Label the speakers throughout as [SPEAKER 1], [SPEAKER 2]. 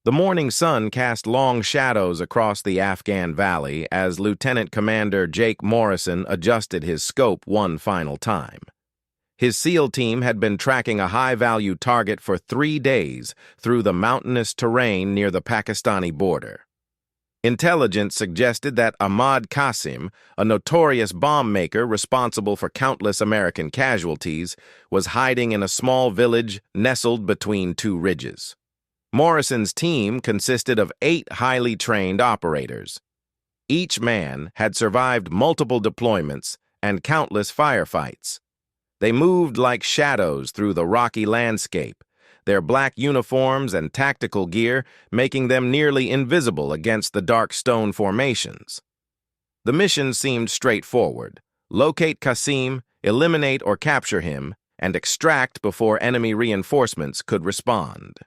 [SPEAKER 1] The morning sun cast long shadows across the Afghan valley as Lieutenant Commander Jake Morrison adjusted his scope one final time. His SEAL team had been tracking a high-value target for 3 days through the mountainous terrain near the Pakistani border. Intelligence suggested that Ahmad Qasim, a notorious bomb maker responsible for countless American casualties, was hiding in a small village nestled between two ridges. Morrison's team consisted of 8 highly trained operators. Each man had survived multiple deployments and countless firefights. They moved like shadows through the rocky landscape, their black uniforms and tactical gear making them nearly invisible against the dark stone formations. The mission seemed straightforward: locate Qasim, eliminate or capture him, and extract before enemy reinforcements could respond.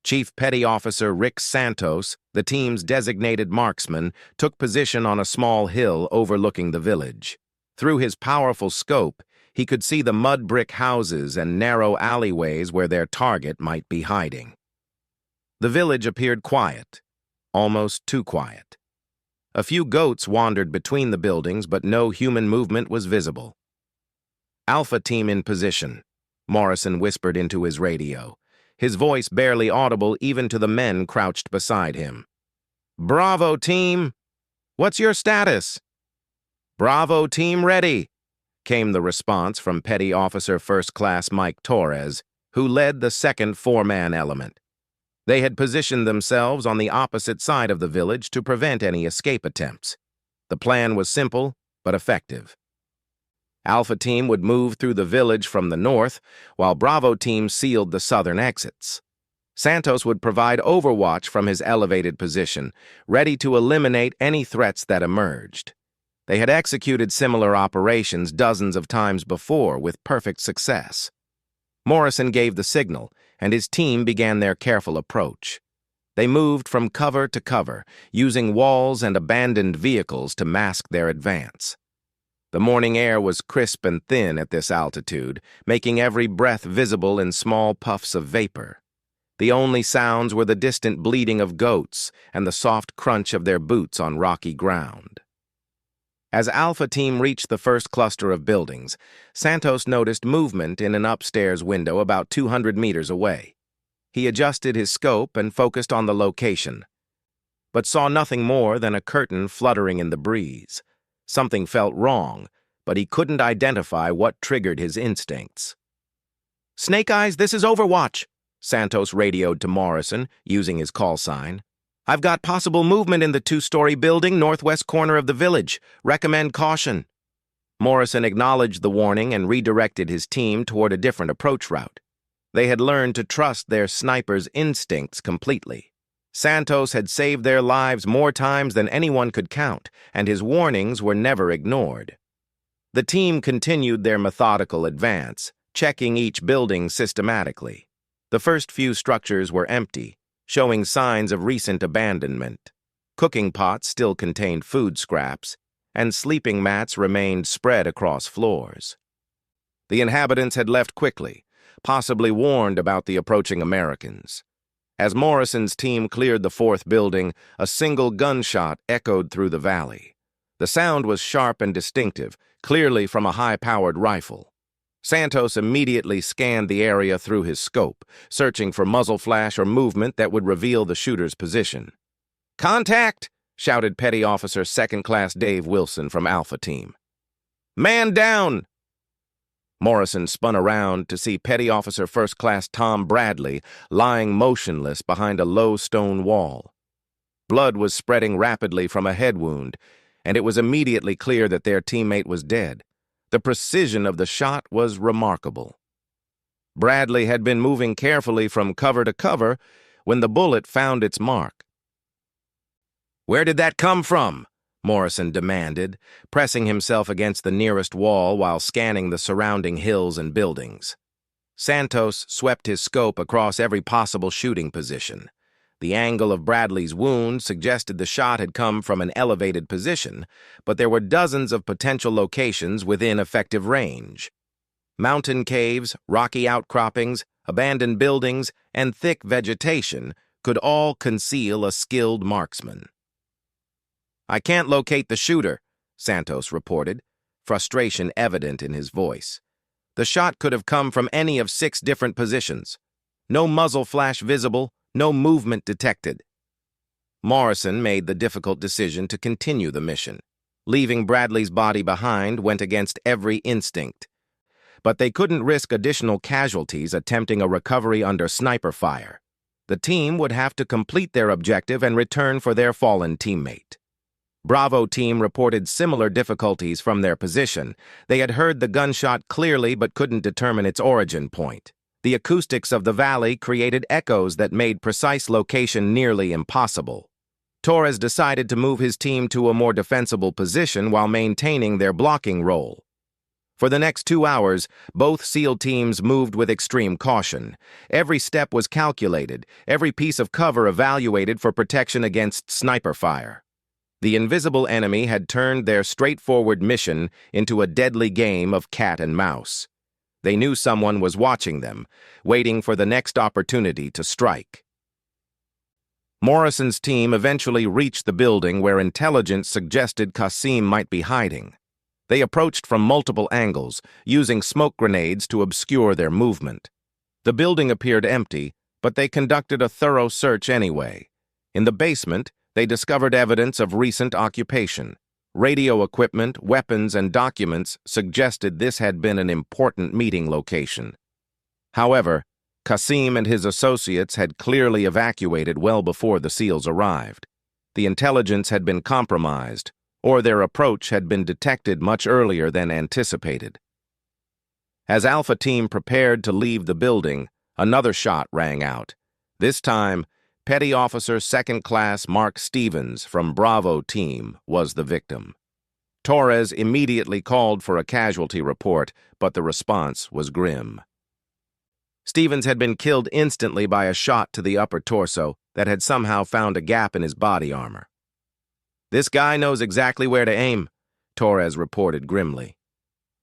[SPEAKER 1] Chief Petty Officer Rick Santos, the team's designated marksman, took position on a small hill overlooking the village. Through his powerful scope, he could see the mud brick houses and narrow alleyways where their target might be hiding. The village appeared quiet, almost too quiet. A few goats wandered between the buildings, but no human movement was visible. "Alpha team in position," Morrison whispered into his radio, his voice barely audible even to the men crouched beside him. "Bravo, team! What's your status?" "Bravo, team, ready," came the response from Petty Officer First Class Mike Torres, who led the second 4-man element. They had positioned themselves on the opposite side of the village to prevent any escape attempts. The plan was simple but effective. Alpha Team would move through the village from the north, while Bravo Team sealed the southern exits. Santos would provide overwatch from his elevated position, ready to eliminate any threats that emerged. They had executed similar operations dozens of times before with perfect success. Morrison gave the signal, and his team began their careful approach. They moved from cover to cover, using walls and abandoned vehicles to mask their advance. The morning air was crisp and thin at this altitude, making every breath visible in small puffs of vapor. The only sounds were the distant bleating of goats and the soft crunch of their boots on rocky ground. As Alpha Team reached the first cluster of buildings, Santos noticed movement in an upstairs window about 200 meters away. He adjusted his scope and focused on the location, but saw nothing more than a curtain fluttering in the breeze. Something felt wrong, but he couldn't identify what triggered his instincts. "Snake Eyes, this is Overwatch," Santos radioed to Morrison, using his call sign. "I've got possible movement in the 2-story building northwest corner of the village. Recommend caution." Morrison acknowledged the warning and redirected his team toward a different approach route. They had learned to trust their sniper's instincts completely. Santos had saved their lives more times than anyone could count, and his warnings were never ignored. The team continued their methodical advance, checking each building systematically. The first few structures were empty, showing signs of recent abandonment. Cooking pots still contained food scraps, and sleeping mats remained spread across floors. The inhabitants had left quickly, possibly warned about the approaching Americans. As Morrison's team cleared the 4th building, a single gunshot echoed through the valley. The sound was sharp and distinctive, clearly from a high-powered rifle. Santos immediately scanned the area through his scope, searching for muzzle flash or movement that would reveal the shooter's position. "Contact!" shouted Petty Officer Second Class Dave Wilson from Alpha Team. "Man down!" Morrison spun around to see Petty Officer First Class Tom Bradley lying motionless behind a low stone wall. Blood was spreading rapidly from a head wound, and it was immediately clear that their teammate was dead. The precision of the shot was remarkable. Bradley had been moving carefully from cover to cover when the bullet found its mark. "Where did that come from?" Morrison demanded, pressing himself against the nearest wall while scanning the surrounding hills and buildings. Santos swept his scope across every possible shooting position. The angle of Bradley's wound suggested the shot had come from an elevated position, but there were dozens of potential locations within effective range. Mountain caves, rocky outcroppings, abandoned buildings, and thick vegetation could all conceal a skilled marksman. "I can't locate the shooter," Santos reported, frustration evident in his voice. "The shot could have come from any of 6 different positions. No muzzle flash visible, no movement detected." Morrison made the difficult decision to continue the mission. Leaving Bradley's body behind went against every instinct. But they couldn't risk additional casualties attempting a recovery under sniper fire. The team would have to complete their objective and return for their fallen teammate. Bravo team reported similar difficulties from their position. They had heard the gunshot clearly but couldn't determine its origin point. The acoustics of the valley created echoes that made precise location nearly impossible. Torres decided to move his team to a more defensible position while maintaining their blocking role. For the next 2 hours, both SEAL teams moved with extreme caution. Every step was calculated, every piece of cover evaluated for protection against sniper fire. The invisible enemy had turned their straightforward mission into a deadly game of cat and mouse. They knew someone was watching them, waiting for the next opportunity to strike. Morrison's team eventually reached the building where intelligence suggested Qasim might be hiding. They approached from multiple angles, using smoke grenades to obscure their movement. The building appeared empty, but they conducted a thorough search anyway. In the basement, they discovered evidence of recent occupation. Radio equipment, weapons, and documents suggested this had been an important meeting location. However, Qasim and his associates had clearly evacuated well before the SEALs arrived. The intelligence had been compromised, or their approach had been detected much earlier than anticipated. As Alpha Team prepared to leave the building, another shot rang out. This time, Petty Officer Second Class Mark Stevens from Bravo Team was the victim. Torres immediately called for a casualty report, but the response was grim. Stevens had been killed instantly by a shot to the upper torso that had somehow found a gap in his body armor. "This guy knows exactly where to aim," Torres reported grimly.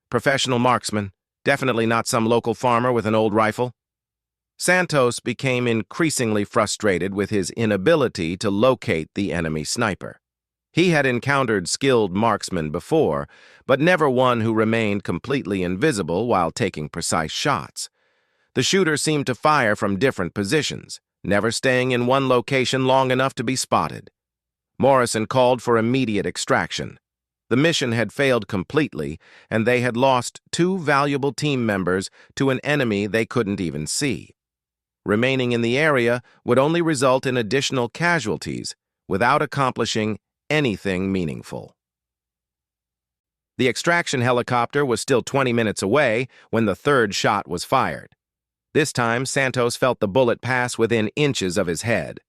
[SPEAKER 1] "Professional marksman, definitely not some local farmer with an old rifle." Santos became increasingly frustrated with his inability to locate the enemy sniper. He had encountered skilled marksmen before, but never one who remained completely invisible while taking precise shots. The shooter seemed to fire from different positions, never staying in one location long enough to be spotted. Morrison called for immediate extraction. The mission had failed completely, and they had lost 2 valuable team members to an enemy they couldn't even see. Remaining in the area would only result in additional casualties without accomplishing anything meaningful. The extraction helicopter was still 20 minutes away when the 3rd shot was fired. This time, Santos felt the bullet pass within inches of his head.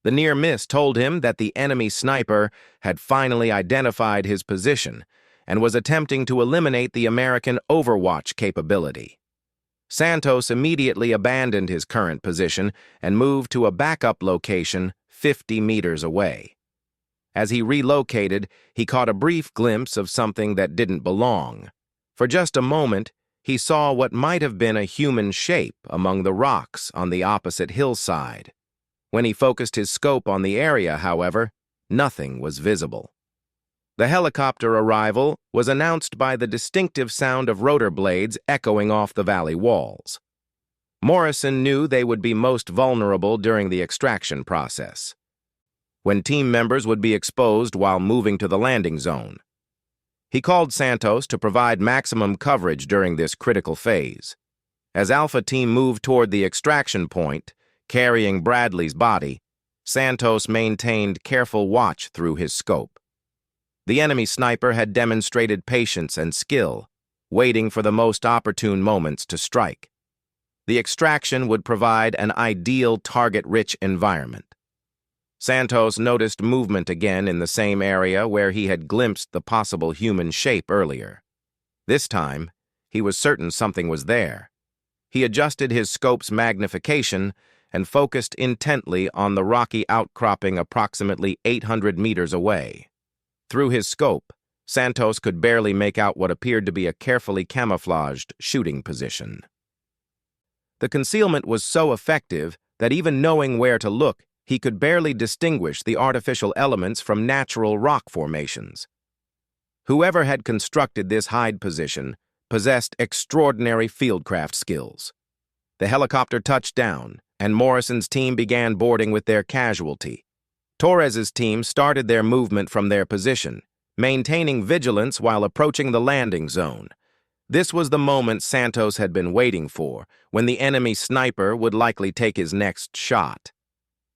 [SPEAKER 1] The near miss told him that the enemy sniper had finally identified his position and was attempting to eliminate the American Overwatch capability. Santos immediately abandoned his current position and moved to a backup location 50 meters away. As he relocated, he caught a brief glimpse of something that didn't belong. For just a moment, he saw what might have been a human shape among the rocks on the opposite hillside. When he focused his scope on the area, however, nothing was visible. The helicopter arrival was announced by the distinctive sound of rotor blades echoing off the valley walls. Morrison knew they would be most vulnerable during the extraction process, when team members would be exposed while moving to the landing zone. He called Santos to provide maximum coverage during this critical phase. As Alpha Team moved toward the extraction point, carrying Bradley's body, Santos maintained careful watch through his scope. The enemy sniper had demonstrated patience and skill, waiting for the most opportune moments to strike. The extraction would provide an ideal target-rich environment. Santos noticed movement again in the same area where he had glimpsed the possible human shape earlier. This time, he was certain something was there. He adjusted his scope's magnification and focused intently on the rocky outcropping approximately 800 meters away. Through his scope, Santos could barely make out what appeared to be a carefully camouflaged shooting position. The concealment was so effective that even knowing where to look, he could barely distinguish the artificial elements from natural rock formations. Whoever had constructed this hide position possessed extraordinary fieldcraft skills. The helicopter touched down, and Morrison's team began boarding with their casualty. Torres's team started their movement from their position, maintaining vigilance while approaching the landing zone. This was the moment Santos had been waiting for, when the enemy sniper would likely take his next shot.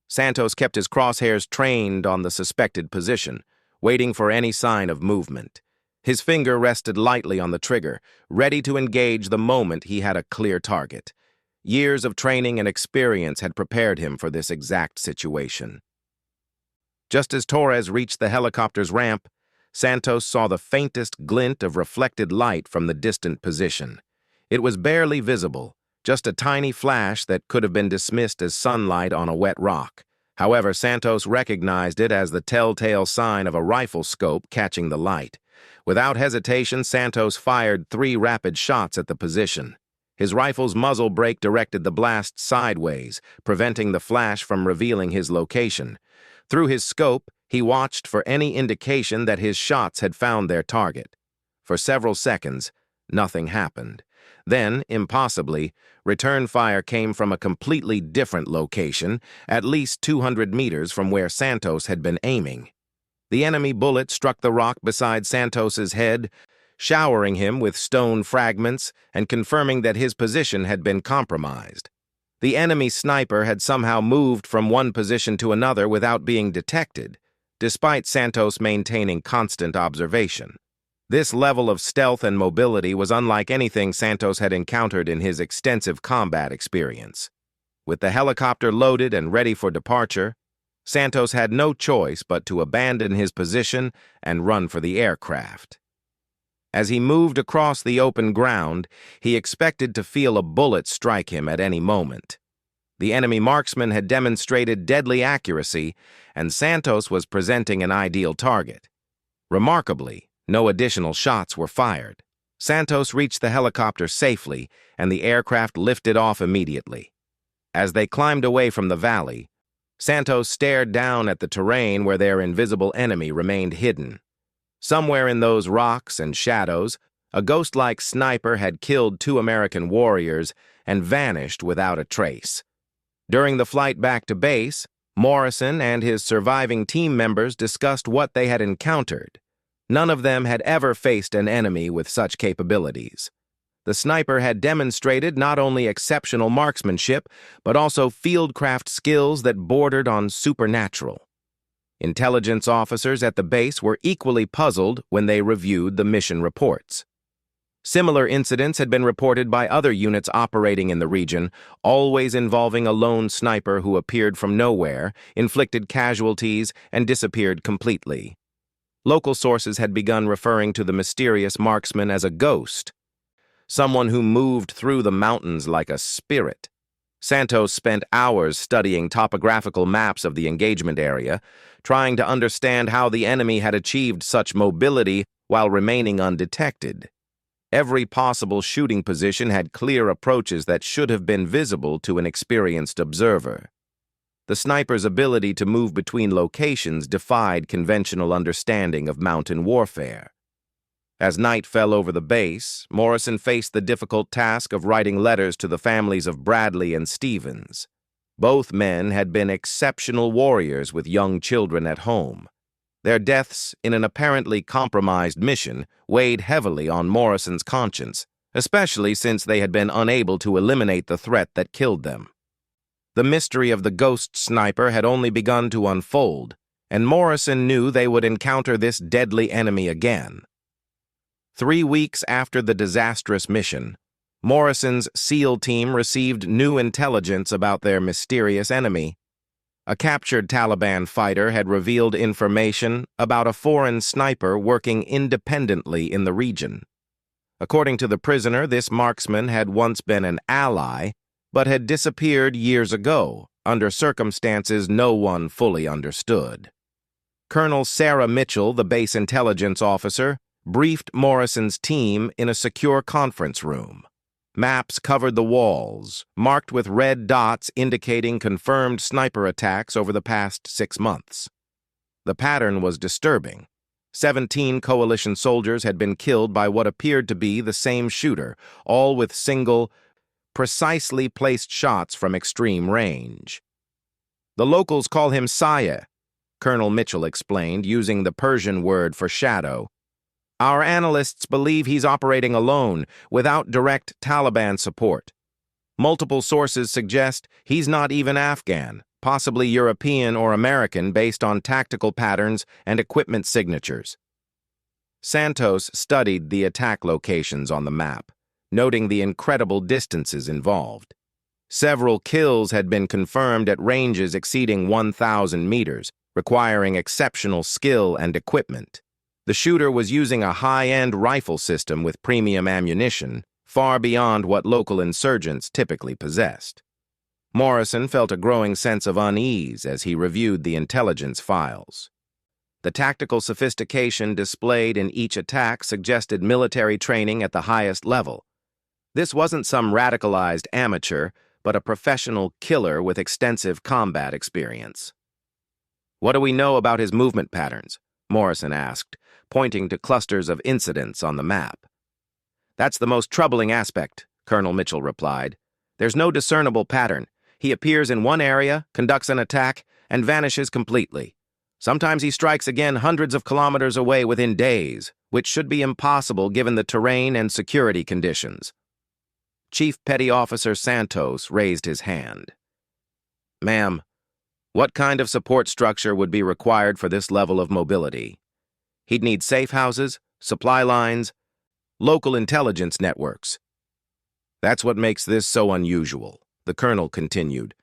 [SPEAKER 1] Santos kept his crosshairs trained on the suspected position, waiting for any sign of movement. His finger rested lightly on the trigger, ready to engage the moment he had a clear target. Years of training and experience had prepared him for this exact situation. Just as Torres reached the helicopter's ramp, Santos saw the faintest glint of reflected light from the distant position. It was barely visible, just a tiny flash that could have been dismissed as sunlight on a wet rock. However, Santos recognized it as the telltale sign of a rifle scope catching the light. Without hesitation, Santos fired 3 rapid shots at the position. His rifle's muzzle brake directed the blast sideways, preventing the flash from revealing his location. Through his scope, he watched for any indication that his shots had found their target. For several seconds, nothing happened. Then, impossibly, return fire came from a completely different location, at least 200 meters from where Santos had been aiming. The enemy bullet struck the rock beside Santos's head, showering him with stone fragments and confirming that his position had been compromised. The enemy sniper had somehow moved from one position to another without being detected, despite Santos maintaining constant observation. This level of stealth and mobility was unlike anything Santos had encountered in his extensive combat experience. With the helicopter loaded and ready for departure, Santos had no choice but to abandon his position and run for the aircraft. As he moved across the open ground, he expected to feel a bullet strike him at any moment. The enemy marksman had demonstrated deadly accuracy, and Santos was presenting an ideal target. Remarkably, no additional shots were fired. Santos reached the helicopter safely, and the aircraft lifted off immediately. As they climbed away from the valley, Santos stared down at the terrain where their invisible enemy remained hidden. Somewhere in those rocks and shadows, a ghost-like sniper had killed 2 American warriors and vanished without a trace. During the flight back to base, Morrison and his surviving team members discussed what they had encountered. None of them had ever faced an enemy with such capabilities. The sniper had demonstrated not only exceptional marksmanship, but also fieldcraft skills that bordered on supernatural. Intelligence officers at the base were equally puzzled when they reviewed the mission reports. Similar incidents had been reported by other units operating in the region, always involving a lone sniper who appeared from nowhere, inflicted casualties, and disappeared completely. Local sources had begun referring to the mysterious marksman as a ghost, someone who moved through the mountains like a spirit. Santos spent hours studying topographical maps of the engagement area, trying to understand how the enemy had achieved such mobility while remaining undetected. Every possible shooting position had clear approaches that should have been visible to an experienced observer. The sniper's ability to move between locations defied conventional understanding of mountain warfare. As night fell over the base, Morrison faced the difficult task of writing letters to the families of Bradley and Stevens. Both men had been exceptional warriors with young children at home. Their deaths in an apparently compromised mission weighed heavily on Morrison's conscience, especially since they had been unable to eliminate the threat that killed them. The mystery of the ghost sniper had only begun to unfold, and Morrison knew they would encounter this deadly enemy again. 3 weeks after the disastrous mission, Morrison's SEAL team received new intelligence about their mysterious enemy. A captured Taliban fighter had revealed information about a foreign sniper working independently in the region. According to the prisoner, this marksman had once been an ally, but had disappeared years ago, under circumstances no one fully understood. Colonel Sarah Mitchell, the base intelligence officer, briefed Morrison's team in a secure conference room. Maps covered the walls, marked with red dots indicating confirmed sniper attacks over the past 6 months. The pattern was disturbing. 17 coalition soldiers had been killed by what appeared to be the same shooter, all with single, precisely placed shots from extreme range. "The locals call him Saya," Colonel Mitchell explained, using the Persian word for shadow. "Our analysts believe he's operating alone, without direct Taliban support. Multiple sources suggest he's not even Afghan, possibly European or American based on tactical patterns and equipment signatures." Santos studied the attack locations on the map, noting the incredible distances involved. Several kills had been confirmed at ranges exceeding 1,000 meters, requiring exceptional skill and equipment. The shooter was using a high-end rifle system with premium ammunition, far beyond what local insurgents typically possessed. Morrison felt a growing sense of unease as he reviewed the intelligence files. The tactical sophistication displayed in each attack suggested military training at the highest level. This wasn't some radicalized amateur, but a professional killer with extensive combat experience. "What do we know about his movement patterns?" Morrison asked, pointing to clusters of incidents on the map. "That's the most troubling aspect," Colonel Mitchell replied. "There's no discernible pattern. He appears in one area, conducts an attack, and vanishes completely. Sometimes he strikes again hundreds of kilometers away within days, which should be impossible given the terrain and security conditions." Chief Petty Officer Santos raised his hand. "Ma'am, what kind of support structure would be required for this level of mobility? He'd need safe houses, supply lines, local intelligence networks." "That's what makes this so unusual," the colonel continued.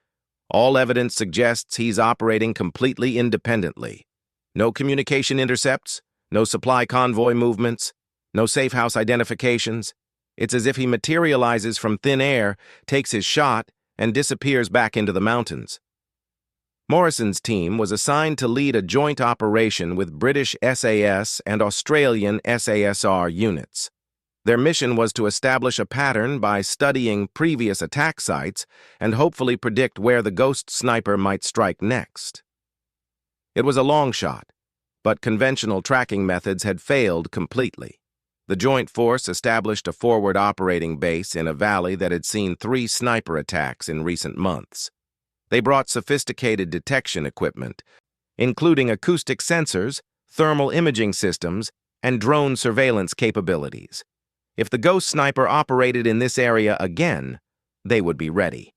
[SPEAKER 1] "All evidence suggests he's operating completely independently. No communication intercepts, no supply convoy movements, no safe house identifications. It's as if he materializes from thin air, takes his shot, and disappears back into the mountains." Morrison's team was assigned to lead a joint operation with British SAS and Australian SASR units. Their mission was to establish a pattern by studying previous attack sites and hopefully predict where the ghost sniper might strike next. It was a long shot, but conventional tracking methods had failed completely. The joint force established a forward operating base in a valley that had seen 3 sniper attacks in recent months. They brought sophisticated detection equipment, including acoustic sensors, thermal imaging systems, and drone surveillance capabilities. If the ghost sniper operated in this area again, they would be ready.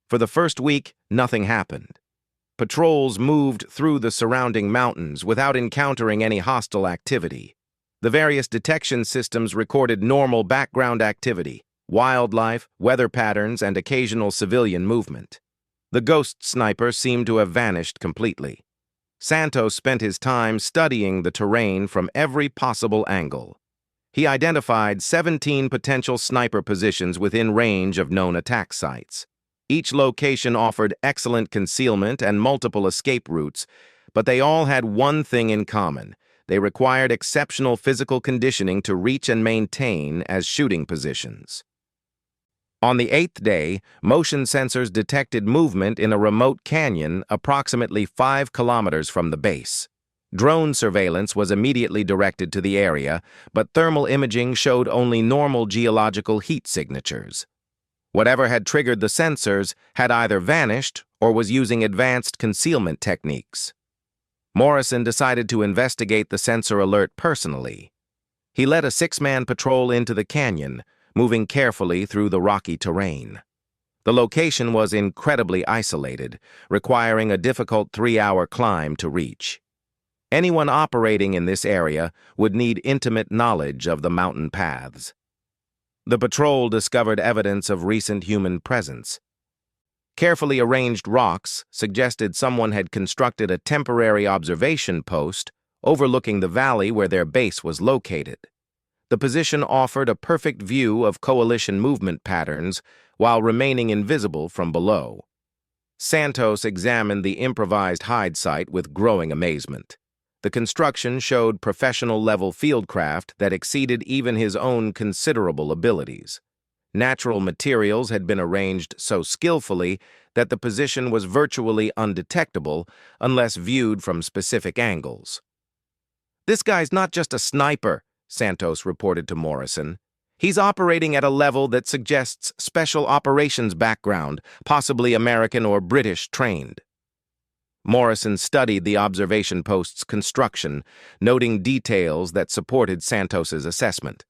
[SPEAKER 1] For the first week, nothing happened. Patrols moved through the surrounding mountains without encountering any hostile activity. The various detection systems recorded normal background activity, wildlife, weather patterns, and occasional civilian movement. The ghost sniper seemed to have vanished completely. Santos spent his time studying the terrain from every possible angle. He identified 17 potential sniper positions within range of known attack sites. Each location offered excellent concealment and multiple escape routes, but they all had one thing in common. They required exceptional physical conditioning to reach and maintain as shooting positions. On the 8th day, motion sensors detected movement in a remote canyon approximately 5 kilometers from the base. Drone surveillance was immediately directed to the area, but thermal imaging showed only normal geological heat signatures. Whatever had triggered the sensors had either vanished or was using advanced concealment techniques. Morrison decided to investigate the sensor alert personally. He led a 6-man patrol into the canyon, moving carefully through the rocky terrain. The location was incredibly isolated, requiring a difficult 3-hour climb to reach. Anyone operating in this area would need intimate knowledge of the mountain paths. The patrol discovered evidence of recent human presence. Carefully arranged rocks suggested someone had constructed a temporary observation post overlooking the valley where their base was located. The position offered a perfect view of coalition movement patterns while remaining invisible from below. Santos examined the improvised hide site with growing amazement. The construction showed professional-level fieldcraft that exceeded even his own considerable abilities. Natural materials had been arranged so skillfully that the position was virtually undetectable unless viewed from specific angles. "This guy's not just a sniper," Santos reported to Morrison. "He's operating at a level that suggests special operations background, possibly American or British trained." Morrison studied the observation post's construction, noting details that supported Santos's assessment.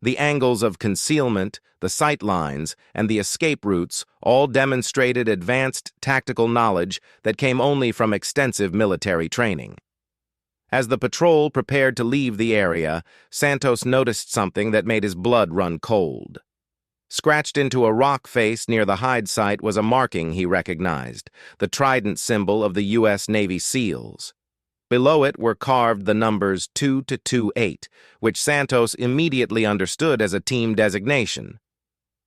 [SPEAKER 1] The angles of concealment, the sight lines, and the escape routes all demonstrated advanced tactical knowledge that came only from extensive military training. As the patrol prepared to leave the area, Santos noticed something that made his blood run cold. Scratched into a rock face near the hide site was a marking he recognized, the trident symbol of the U.S. Navy SEALs. Below it were carved the numbers 2 to 28, which Santos immediately understood as a team designation.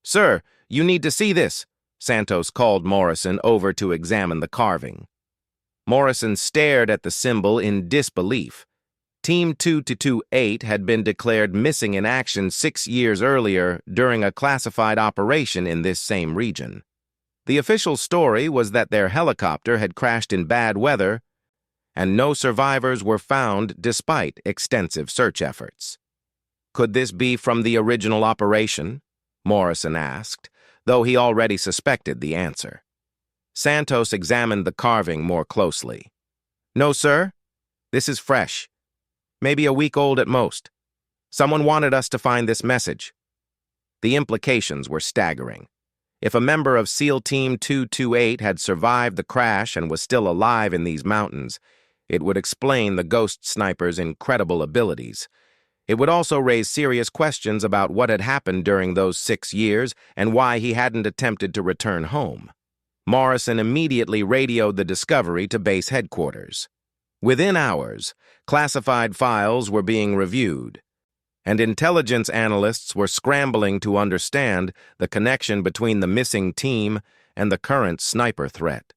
[SPEAKER 1] "Sir, you need to see this," Santos called Morrison over to examine the carving. Morrison stared at the symbol in disbelief. Team 2 to 28 had been declared missing in action 6 years earlier during a classified operation in this same region. The official story was that their helicopter had crashed in bad weather, and no survivors were found despite extensive search efforts. "Could this be from the original operation?" Morrison asked, though he already suspected the answer. Santos examined the carving more closely. "No, sir. This is fresh. Maybe a week old at most. Someone wanted us to find this message." The implications were staggering. If a member of SEAL Team 228 had survived the crash and was still alive in these mountains, it would explain the ghost sniper's incredible abilities. It would also raise serious questions about what had happened during those 6 years and why he hadn't attempted to return home. Morrison immediately radioed the discovery to base headquarters. Within hours, classified files were being reviewed, and intelligence analysts were scrambling to understand the connection between the missing team and the current sniper threat.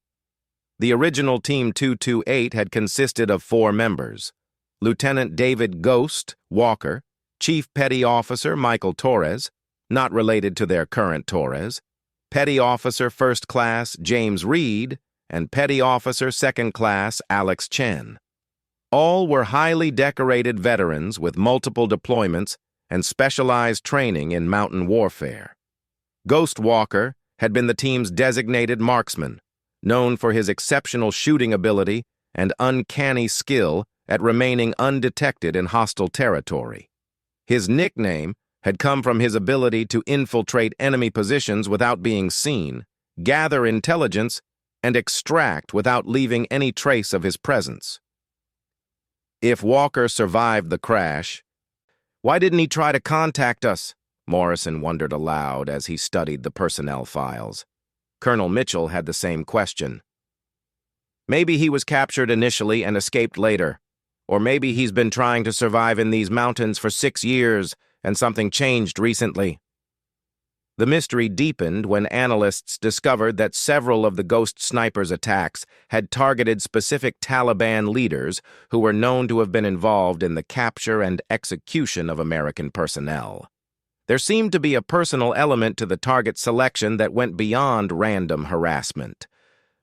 [SPEAKER 1] The original Team 228 had consisted of 4 members: Lieutenant David "Ghost" Walker, Chief Petty Officer Michael Torres, not related to their current Torres, Petty Officer First Class James Reed, and Petty Officer Second Class Alex Chen. All were highly decorated veterans with multiple deployments and specialized training in mountain warfare. Ghost Walker had been the team's designated marksman, known for his exceptional shooting ability and uncanny skill at remaining undetected in hostile territory. His nickname had come from his ability to infiltrate enemy positions without being seen, gather intelligence, and extract without leaving any trace of his presence. If Walker survived the crash, why didn't he try to contact us? Morrison wondered aloud as he studied the personnel files. Colonel Mitchell had the same question. Maybe he was captured initially and escaped later. Or maybe he's been trying to survive in these mountains for 6 years and something changed recently. The mystery deepened when analysts discovered that several of the Ghost Sniper's attacks had targeted specific Taliban leaders who were known to have been involved in the capture and execution of American personnel. There seemed to be a personal element to the target selection that went beyond random harassment.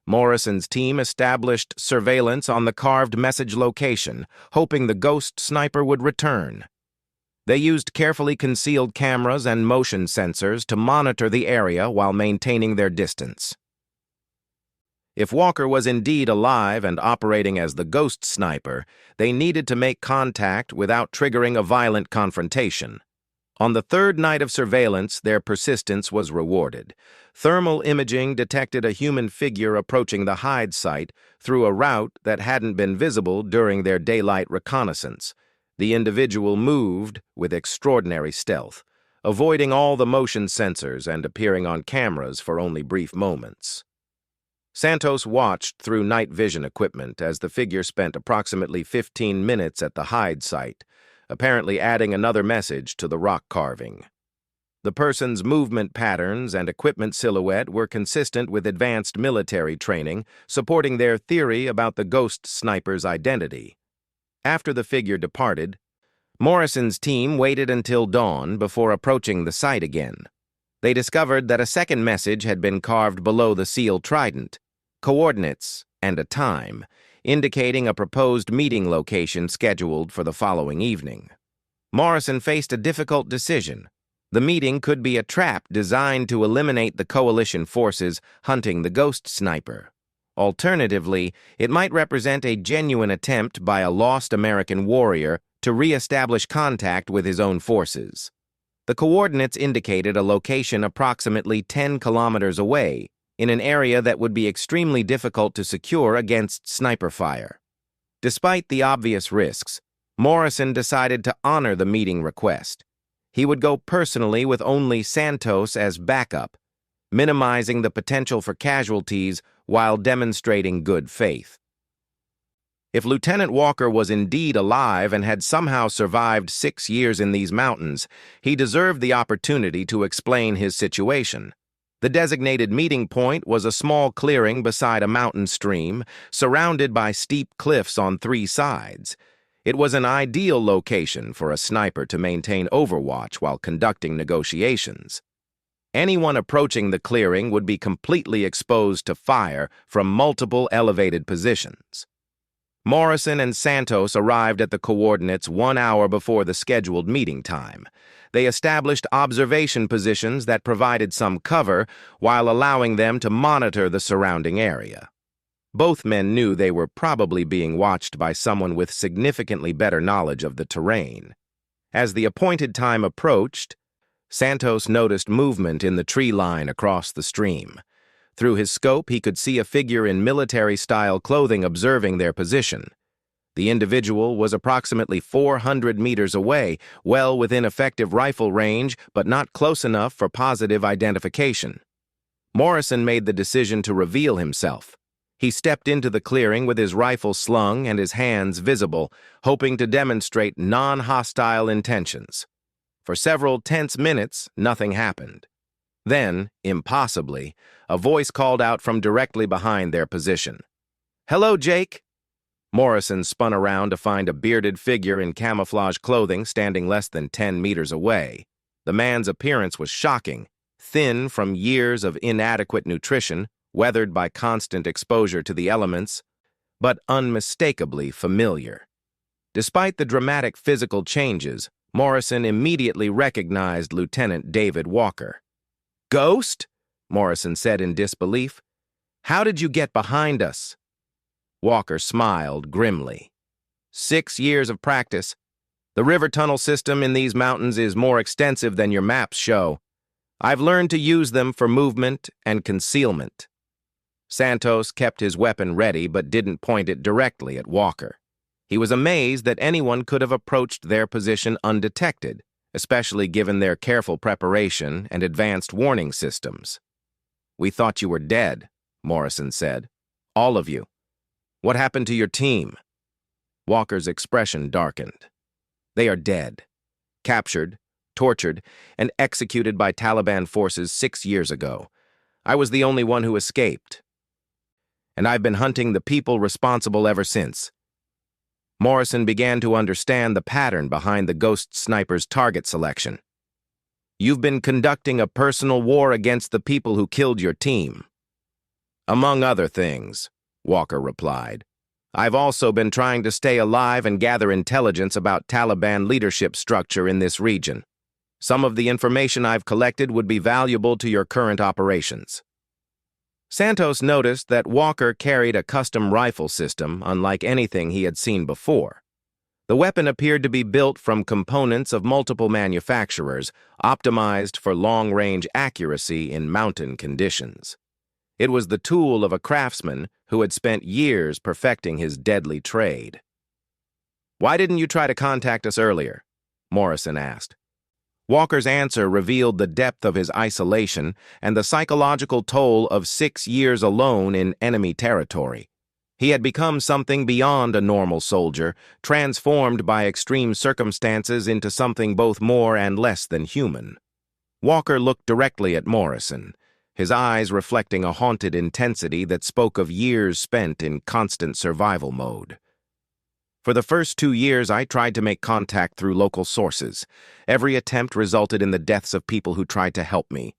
[SPEAKER 1] Morrison's team established surveillance on the carved message location, hoping the Ghost Sniper would return. They used carefully concealed cameras and motion sensors to monitor the area while maintaining their distance. If Walker was indeed alive and operating as the Ghost Sniper, they needed to make contact without triggering a violent confrontation. On the 3rd night of surveillance, their persistence was rewarded. Thermal imaging detected a human figure approaching the hide site through a route that hadn't been visible during their daylight reconnaissance. The individual moved with extraordinary stealth, avoiding all the motion sensors and appearing on cameras for only brief moments. Santos watched through night vision equipment as the figure spent approximately 15 minutes at the hide site, apparently adding another message to the rock carving. The person's movement patterns and equipment silhouette were consistent with advanced military training, supporting their theory about the Ghost Sniper's identity. After the figure departed, Morrison's team waited until dawn before approaching the site again. They discovered that a second message had been carved below the sealed trident, coordinates and a time, indicating a proposed meeting location scheduled for the following evening. Morrison faced a difficult decision. The meeting could be a trap designed to eliminate the coalition forces hunting the ghost sniper. Alternatively, it might represent a genuine attempt by a lost American warrior to re-establish contact with his own forces. The coordinates indicated a location approximately 10 kilometers away, in an area that would be extremely difficult to secure against sniper fire. Despite the obvious risks, Morrison decided to honor the meeting request. He would go personally with only Santos as backup, minimizing the potential for casualties while demonstrating good faith. If Lieutenant Walker was indeed alive and had somehow survived 6 years in these mountains, he deserved the opportunity to explain his situation. The designated meeting point was a small clearing beside a mountain stream, surrounded by steep cliffs on 3 sides. It was an ideal location for a sniper to maintain overwatch while conducting negotiations. Anyone approaching the clearing would be completely exposed to fire from multiple elevated positions. Morrison and Santos arrived at the coordinates 1 hour before the scheduled meeting time. They established observation positions that provided some cover while allowing them to monitor the surrounding area. Both men knew they were probably being watched by someone with significantly better knowledge of the terrain. As the appointed time approached, Santos noticed movement in the tree line across the stream. Through his scope, he could see a figure in military-style clothing observing their position. The individual was approximately 400 meters away, well within effective rifle range, but not close enough for positive identification. Morrison made the decision to reveal himself. He stepped into the clearing with his rifle slung and his hands visible, hoping to demonstrate non-hostile intentions. For several tense minutes, nothing happened. Then, impossibly, a voice called out from directly behind their position. "Hello, Jake." Morrison spun around to find a bearded figure in camouflage clothing standing less than 10 meters away. The man's appearance was shocking, thin from years of inadequate nutrition, weathered by constant exposure to the elements, but unmistakably familiar. Despite the dramatic physical changes, Morrison immediately recognized Lieutenant David Walker. "Ghost?" Morrison said in disbelief. "How did you get behind us?" Walker smiled grimly. 6 years of practice. The river tunnel system in these mountains is more extensive than your maps show. I've learned to use them for movement and concealment. Santos kept his weapon ready but didn't point it directly at Walker. He was amazed that anyone could have approached their position undetected, especially given their careful preparation and advanced warning systems. "We thought you were dead," Morrison said. "All of you. What happened to your team?" Walker's expression darkened. "They are dead. Captured, tortured, and executed by Taliban forces 6 years ago. I was the only one who escaped. And I've been hunting the people responsible ever since." Morrison began to understand the pattern behind the ghost sniper's target selection. "You've been conducting a personal war against the people who killed your team." "Among other things," Walker replied. "I've also been trying to stay alive and gather intelligence about Taliban leadership structure in this region. Some of the information I've collected would be valuable to your current operations." Santos noticed that Walker carried a custom rifle system unlike anything he had seen before. The weapon appeared to be built from components of multiple manufacturers, optimized for long-range accuracy in mountain conditions. It was the tool of a craftsman who had spent years perfecting his deadly trade. "Why didn't you try to contact us earlier?" Morrison asked. Walker's answer revealed the depth of his isolation and the psychological toll of 6 years alone in enemy territory. He had become something beyond a normal soldier, transformed by extreme circumstances into something both more and less than human. Walker looked directly at Morrison, his eyes reflecting a haunted intensity that spoke of years spent in constant survival mode. "For the first 2 years, I tried to make contact through local sources. Every attempt resulted in the deaths of people who tried to help me.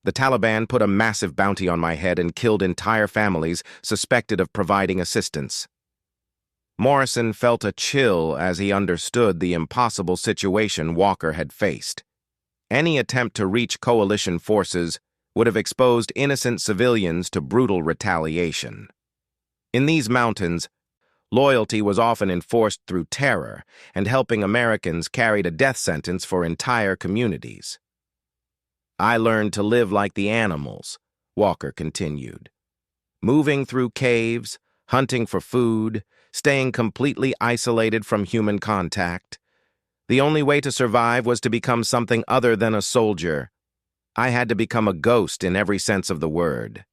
[SPEAKER 1] The Taliban put a massive bounty on my head and killed entire families suspected of providing assistance. Morrison felt a chill as he understood the impossible situation Walker had faced. Any attempt to reach coalition forces would have exposed innocent civilians to brutal retaliation. In these mountains, loyalty was often enforced through terror, and helping Americans carried a death sentence for entire communities. I learned to live like the animals, Walker continued. Moving through caves, hunting for food, staying completely isolated from human contact. The only way to survive was to become something other than a soldier. I had to become a ghost in every sense of the word.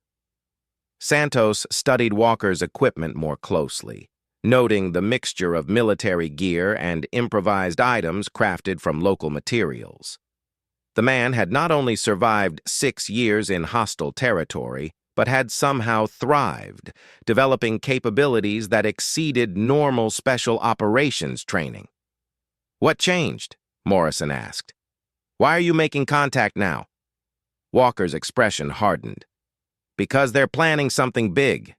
[SPEAKER 1] Santos studied Walker's equipment more closely, noting the mixture of military gear and improvised items crafted from local materials. The man had not only survived 6 years in hostile territory, but had somehow thrived, developing capabilities that exceeded normal special operations training. "What changed?" Morrison asked. "Why are you making contact now?" Walker's expression hardened. "Because they're planning something big.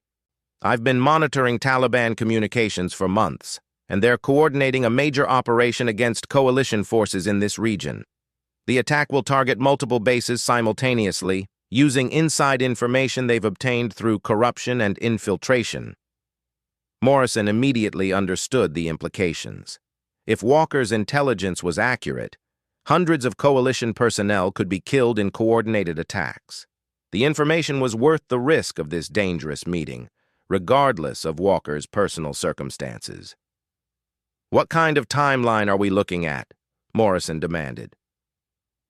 [SPEAKER 1] I've been monitoring Taliban communications for months, and they're coordinating a major operation against coalition forces in this region. The attack will target multiple bases simultaneously, using inside information they've obtained through corruption and infiltration." Morrison immediately understood the implications. If Walker's intelligence was accurate, hundreds of coalition personnel could be killed in coordinated attacks. The information was worth the risk of this dangerous meeting, regardless of Walker's personal circumstances. "What kind of timeline are we looking at?" Morrison demanded.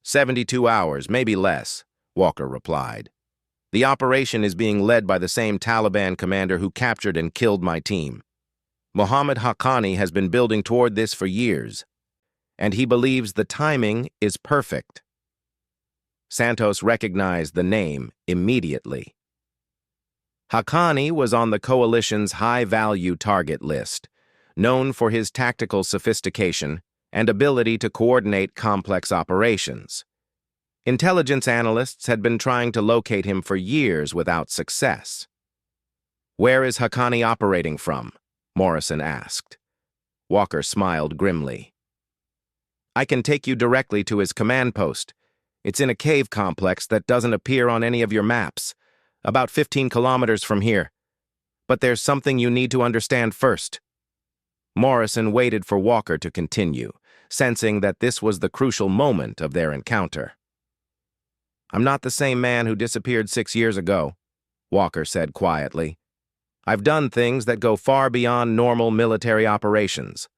[SPEAKER 1] 72 hours, maybe less," Walker replied. "The operation is being led by the same Taliban commander who captured and killed my team. Mohammed Haqqani has been building toward this for years, and he believes the timing is perfect." Santos recognized the name immediately. Haqqani was on the coalition's high-value target list, known for his tactical sophistication and ability to coordinate complex operations. Intelligence analysts had been trying to locate him for years without success. "Where is Haqqani operating from?" Morrison asked. Walker smiled grimly. "I can take you directly to his command post. It's in a cave complex that doesn't appear on any of your maps, about 15 kilometers from here. But there's something you need to understand first." Morrison waited for Walker to continue, sensing that this was the crucial moment of their encounter. "I'm not the same man who disappeared 6 years ago," Walker said quietly. "I've done things that go far beyond normal military operations.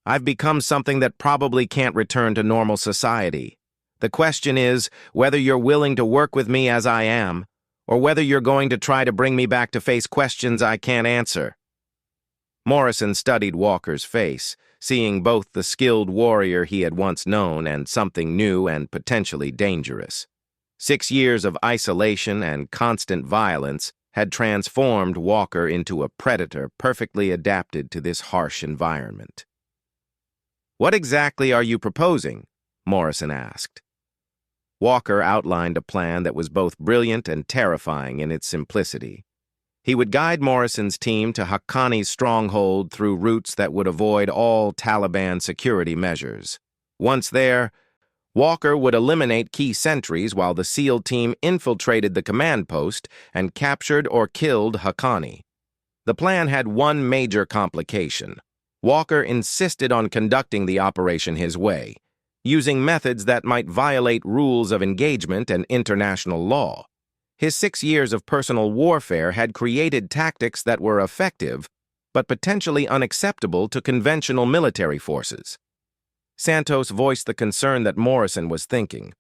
[SPEAKER 1] I've become something that probably can't return to normal society. The question is whether you're willing to work with me as I am, or whether you're going to try to bring me back to face questions I can't answer." Morrison studied Walker's face, seeing both the skilled warrior he had once known and something new and potentially dangerous. 6 years of isolation and constant violence had transformed Walker into a predator perfectly adapted to this harsh environment. "What exactly are you proposing?" Morrison asked. Walker outlined a plan that was both brilliant and terrifying in its simplicity. He would guide Morrison's team to Haqqani's stronghold through routes that would avoid all Taliban security measures. Once there, Walker would eliminate key sentries while the SEAL team infiltrated the command post and captured or killed Haqqani. The plan had one major complication. Walker insisted on conducting the operation his way, using methods that might violate rules of engagement and international law. His 6 years of personal warfare had created tactics that were effective, but potentially unacceptable to conventional military forces. Santos voiced the concern that Morrison was thinking.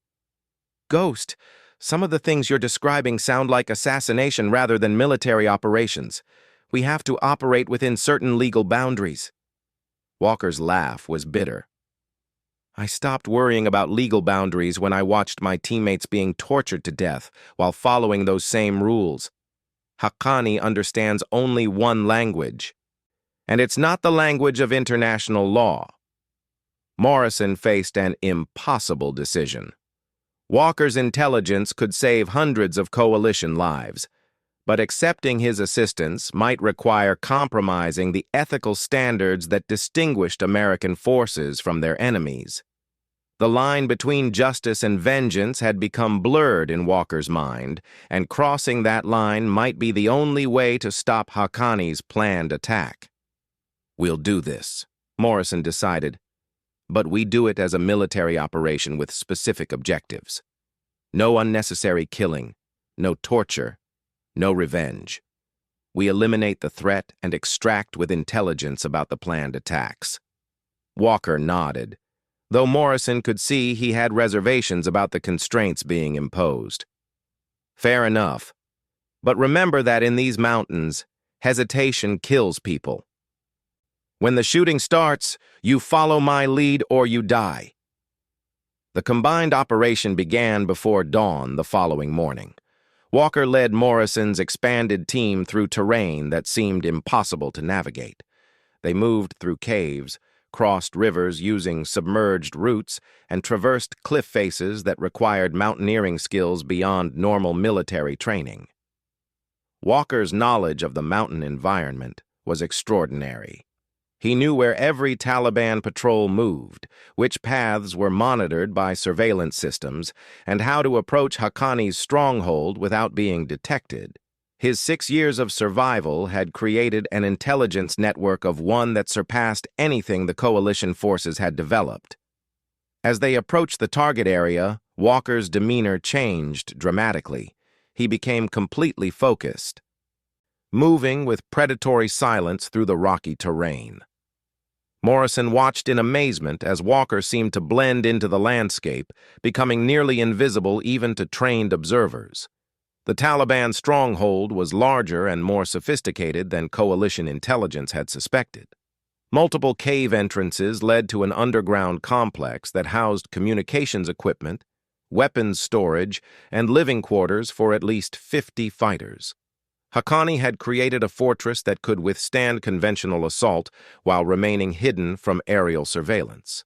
[SPEAKER 1] "Ghost, some of the things you're describing sound like assassination rather than military operations. We have to operate within certain legal boundaries." Walker's laugh was bitter. "I stopped worrying about legal boundaries when I watched my teammates being tortured to death while following those same rules. Haqqani understands only one language, and it's not the language of international law." Morrison faced an impossible decision. Walker's intelligence could save hundreds of coalition lives, but accepting his assistance might require compromising the ethical standards that distinguished American forces from their enemies. The line between justice and vengeance had become blurred in Walker's mind, and crossing that line might be the only way to stop Haqqani's planned attack. "We'll do this," Morrison decided, "but we do it as a military operation with specific objectives. No unnecessary killing, no torture, no revenge. We eliminate the threat and extract with intelligence about the planned attacks." Walker nodded, though Morrison could see he had reservations about the constraints being imposed. "Fair enough. But remember that in these mountains, hesitation kills people. When the shooting starts, you follow my lead or you die." The combined operation began before dawn the following morning. Walker led Morrison's expanded team through terrain that seemed impossible to navigate. They moved through caves, crossed rivers using submerged routes, and traversed cliff faces that required mountaineering skills beyond normal military training. Walker's knowledge of the mountain environment was extraordinary. He knew where every Taliban patrol moved, which paths were monitored by surveillance systems, and how to approach Haqqani's stronghold without being detected. His 6 years of survival had created an intelligence network of one that surpassed anything the coalition forces had developed. As they approached the target area, Walker's demeanor changed dramatically. He became completely focused, moving with predatory silence through the rocky terrain. Morrison watched in amazement as Walker seemed to blend into the landscape, becoming nearly invisible even to trained observers. The Taliban stronghold was larger and more sophisticated than coalition intelligence had suspected. Multiple cave entrances led to an underground complex that housed communications equipment, weapons storage, and living quarters for at least 50 fighters. Haqqani had created a fortress that could withstand conventional assault while remaining hidden from aerial surveillance.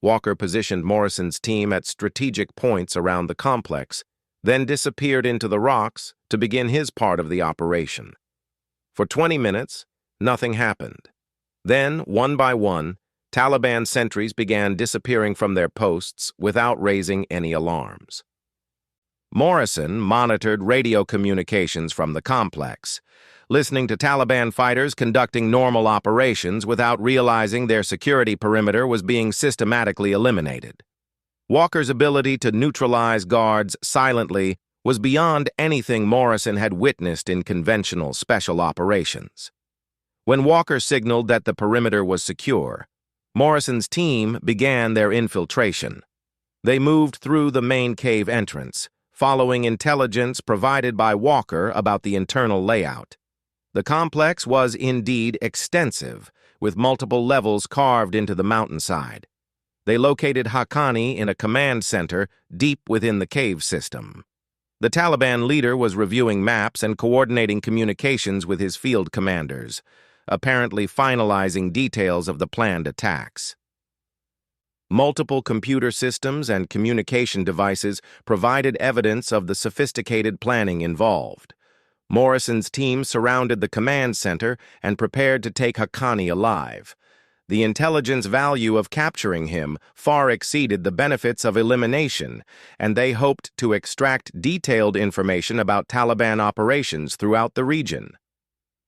[SPEAKER 1] Walker positioned Morrison's team at strategic points around the complex, then disappeared into the rocks to begin his part of the operation. For 20 minutes, nothing happened. Then, one by one, Taliban sentries began disappearing from their posts without raising any alarms. Morrison monitored radio communications from the complex, listening to Taliban fighters conducting normal operations without realizing their security perimeter was being systematically eliminated. Walker's ability to neutralize guards silently was beyond anything Morrison had witnessed in conventional special operations. When Walker signaled that the perimeter was secure, Morrison's team began their infiltration. They moved through the main cave entrance, following intelligence provided by Walker about the internal layout. The complex was indeed extensive, with multiple levels carved into the mountainside. They located Haqqani in a command center deep within the cave system. The Taliban leader was reviewing maps and coordinating communications with his field commanders, apparently finalizing details of the planned attacks. Multiple computer systems and communication devices provided evidence of the sophisticated planning involved. Morrison's team surrounded the command center and prepared to take Haqqani alive. The intelligence value of capturing him far exceeded the benefits of elimination, and they hoped to extract detailed information about Taliban operations throughout the region.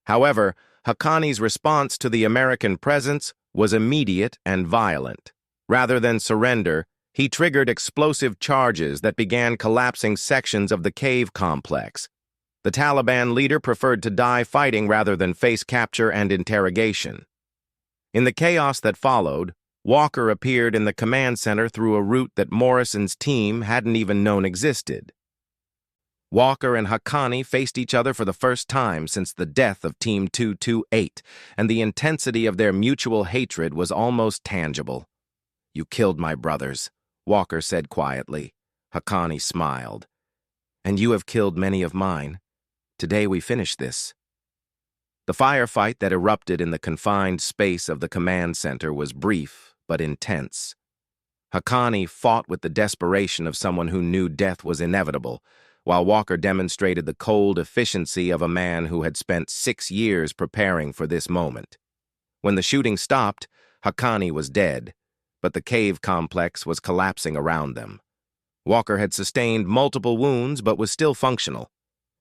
[SPEAKER 1] However, Haqqani's response to the American presence was immediate and violent. Rather than surrender, he triggered explosive charges that began collapsing sections of the cave complex. The Taliban leader preferred to die fighting rather than face capture and interrogation. In the chaos that followed, Walker appeared in the command center through a route that Morrison's team hadn't even known existed. Walker and Haqqani faced each other for the first time since the death of Team 228, and the intensity of their mutual hatred was almost tangible. "You killed my brothers," Walker said quietly. Haqqani smiled. "And you have killed many of mine. Today we finish this." The firefight that erupted in the confined space of the command center was brief but intense. Haqqani fought with the desperation of someone who knew death was inevitable, while Walker demonstrated the cold efficiency of a man who had spent 6 years preparing for this moment. When the shooting stopped, Haqqani was dead, but the cave complex was collapsing around them. Walker had sustained multiple wounds but was still functional.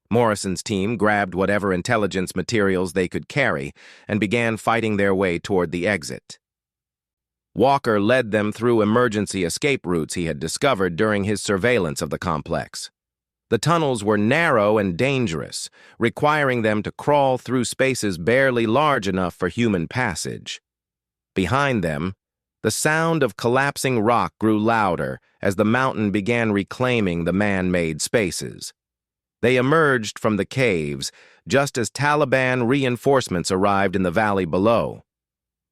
[SPEAKER 1] Morrison's team grabbed whatever intelligence materials they could carry and began fighting their way toward the exit. Walker led them through emergency escape routes he had discovered during his surveillance of the complex. The tunnels were narrow and dangerous, requiring them to crawl through spaces barely large enough for human passage. Behind them, the sound of collapsing rock grew louder as the mountain began reclaiming the man-made spaces. They emerged from the caves just as Taliban reinforcements arrived in the valley below.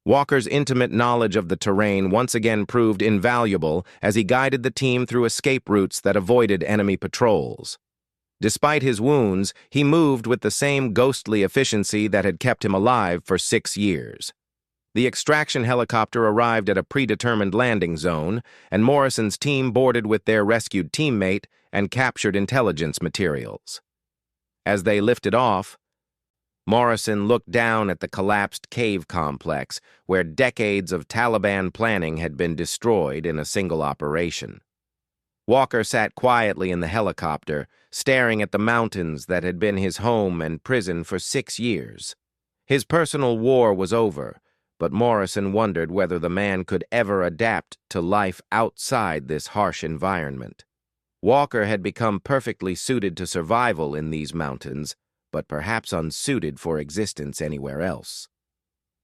[SPEAKER 1] Walker's intimate knowledge of the terrain once again proved invaluable as he guided the team through escape routes that avoided enemy patrols. Despite his wounds, he moved with the same ghostly efficiency that had kept him alive for 6 years. The extraction helicopter arrived at a predetermined landing zone, and Morrison's team boarded with their rescued teammate and captured intelligence materials. As they lifted off, Morrison looked down at the collapsed cave complex where decades of Taliban planning had been destroyed in a single operation. Walker sat quietly in the helicopter, staring at the mountains that had been his home and prison for 6 years. His personal war was over, but Morrison wondered whether the man could ever adapt to life outside this harsh environment. Walker had become perfectly suited to survival in these mountains, but perhaps unsuited for existence anywhere else.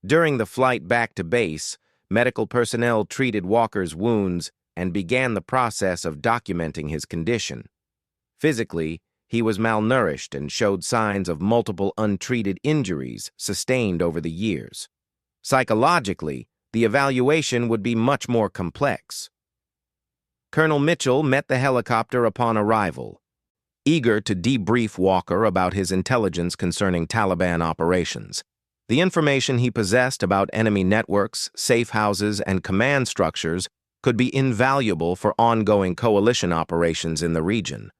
[SPEAKER 1] During the flight back to base, medical personnel treated Walker's wounds and began the process of documenting his condition. Physically, he was malnourished and showed signs of multiple untreated injuries sustained over the years. Psychologically, the evaluation would be much more complex. Colonel Mitchell met the helicopter upon arrival, eager to debrief Walker about his intelligence concerning Taliban operations. The information he possessed about enemy networks, safe houses, and command structures could be invaluable for ongoing coalition operations in the region.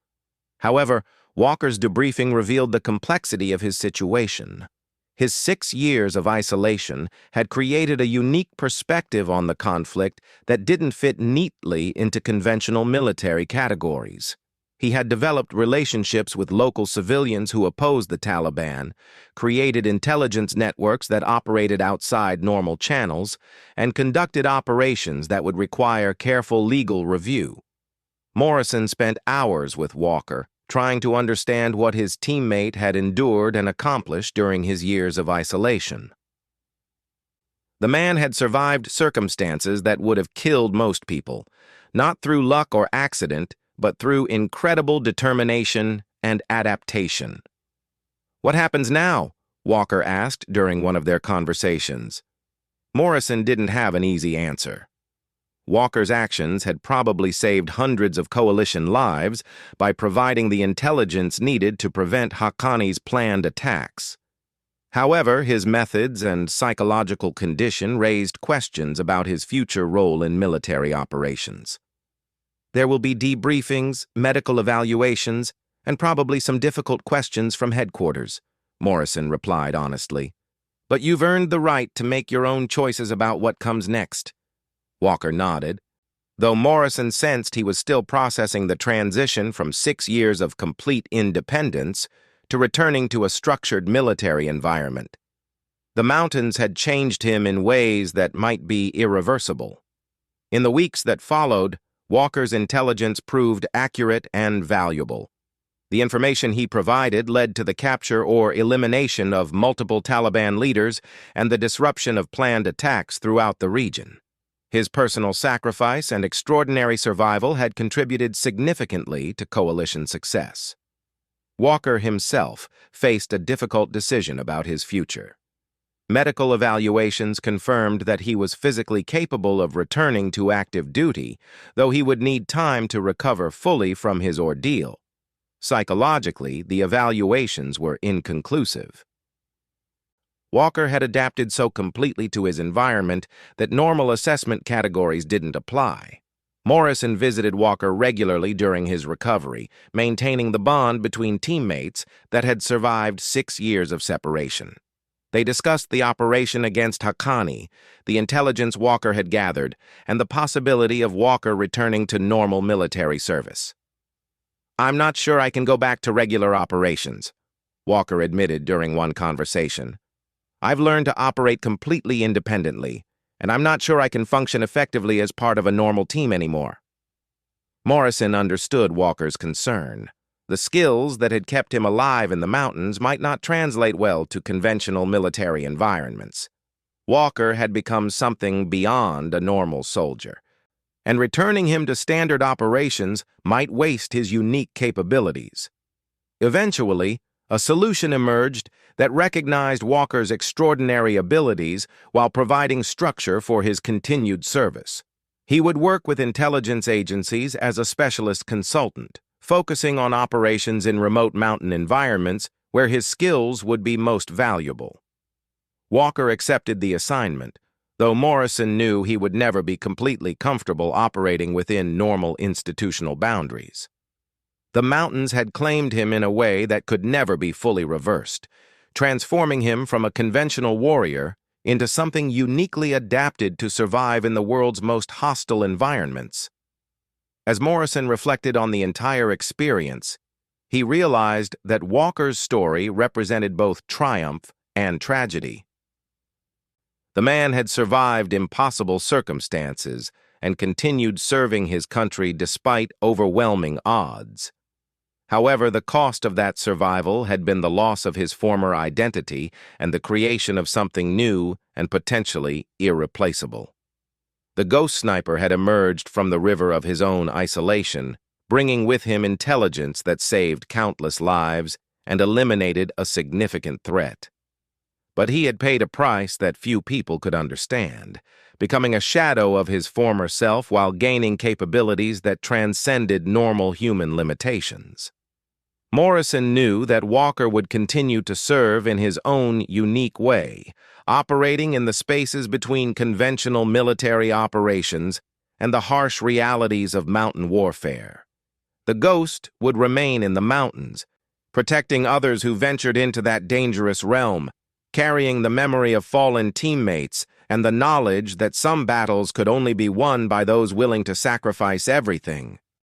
[SPEAKER 1] However, Walker's debriefing revealed the complexity of his situation. His 6 years of isolation had created a unique perspective on the conflict that didn't fit neatly into conventional military categories. He had developed relationships with local civilians who opposed the Taliban, created intelligence networks that operated outside normal channels, and conducted operations that would require careful legal review. Morrison spent hours with Walker, trying to understand what his teammate had endured and accomplished during his years of isolation. The man had survived circumstances that would have killed most people, not through luck or accident, but through incredible determination and adaptation. "What happens now?" Walker asked during one of their conversations. Morrison didn't have an easy answer. Walker's actions had probably saved hundreds of coalition lives by providing the intelligence needed to prevent Haqqani's planned attacks. However, his methods and psychological condition raised questions about his future role in military operations. "There will be debriefings, medical evaluations, and probably some difficult questions from headquarters," Morrison replied honestly. "But you've earned the right to make your own choices about what comes next." Walker nodded, though Morrison sensed he was still processing the transition from 6 years of complete independence to returning to a structured military environment. The mountains had changed him in ways that might be irreversible. In the weeks that followed, Walker's intelligence proved accurate and valuable. The information he provided led to the capture or elimination of multiple Taliban leaders and the disruption of planned attacks throughout the region. His personal sacrifice and extraordinary survival had contributed significantly to coalition success. Walker himself faced a difficult decision about his future. Medical evaluations confirmed that he was physically capable of returning to active duty, though he would need time to recover fully from his ordeal. Psychologically, the evaluations were inconclusive. Walker had adapted so completely to his environment that normal assessment categories didn't apply. Morrison visited Walker regularly during his recovery, maintaining the bond between teammates that had survived 6 years of separation. They discussed the operation against Haqqani, the intelligence Walker had gathered, and the possibility of Walker returning to normal military service. "I'm not sure I can go back to regular operations," Walker admitted during one conversation. "I've learned to operate completely independently, and I'm not sure I can function effectively as part of a normal team anymore." Morrison understood Walker's concern. The skills that had kept him alive in the mountains might not translate well to conventional military environments. Walker had become something beyond a normal soldier, and returning him to standard operations might waste his unique capabilities. Eventually, a solution emerged that recognized Walker's extraordinary abilities while providing structure for his continued service. He would work with intelligence agencies as a specialist consultant, focusing on operations in remote mountain environments where his skills would be most valuable. Walker accepted the assignment, though Morrison knew he would never be completely comfortable operating within normal institutional boundaries. The mountains had claimed him in a way that could never be fully reversed, transforming him from a conventional warrior into something uniquely adapted to survive in the world's most hostile environments. As Morrison reflected on the entire experience, he realized that Walker's story represented both triumph and tragedy. The man had survived impossible circumstances and continued serving his country despite overwhelming odds. However, the cost of that survival had been the loss of his former identity and the creation of something new and potentially irreplaceable. The ghost sniper had emerged from the river of his own isolation, bringing with him intelligence that saved countless lives and eliminated a significant threat. But he had paid a price that few people could understand, becoming a shadow of his former self while gaining capabilities that transcended normal human limitations. Morrison knew that Walker would continue to serve in his own unique way, operating in the spaces between conventional military operations and the harsh realities of mountain warfare. The ghost would remain in the mountains, protecting others who ventured into that dangerous realm, carrying the memory of fallen teammates and the knowledge that some battles could only be won by those willing to sacrifice everything.